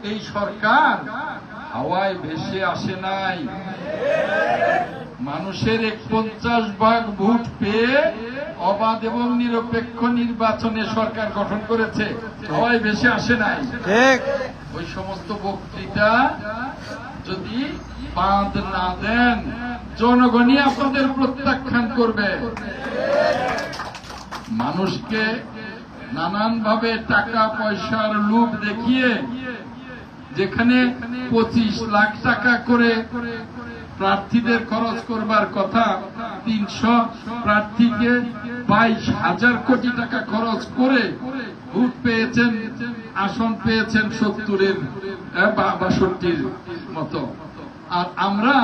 এই সরকার হাওয়ায় ভেসে আসে নাই। মানুষের 51% ভোট পেয়ে অবাধ এবং নিরপেক্ষ নির্বাচনে সরকার গঠন করেছে, হাওয়ায় ভেসে আসে নাই। ঠিক। ওই সমস্ত বক্তৃতা যদি বাদ না দেন, জনগণই আপনাদের প্রত্যাখ্যান করবে। মানুষকে নানানভাবে টাকা পয়সার লোভ দেখিয়ে যেখানে 25 লাখ টাকা করে প্রার্থীদের খরচ করবার কথা, 300 প্রার্থীকে 22,000 কোটি টাকা খরচ করে ভোট পেয়েছেন, আসন পেয়েছেন 62-62 মতো। আর আমরা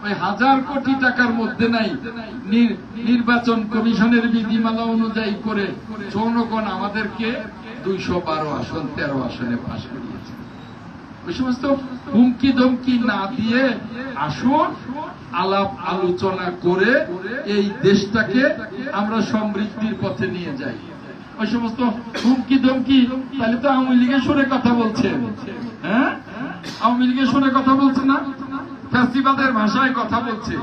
ওই 1000 কোটি টাকার মধ্যে নাই, নির্বাচন কমিশনের বিধিমালা অনুযায়ী করে জনগণ আমাদেরকে 212 আসন 13 আসনে পাশ করিয়েছে। ওই সমস্ত হুমকি ধমকি না দিয়ে আসুন, আলাপ আলোচনা করে এই দেশটাকে আমরা সমৃদ্ধির পথে নিয়ে যাই। ওই সমস্ত হুমকি ধমকি, তাহলে তো আওয়ামী লীগের সুরে কথা বলছে। হ্যাঁ, আওয়ামী লীগের সুরে কথা বলছে না, ফ্যাসিবাদের ভাষায় কথা বলছে।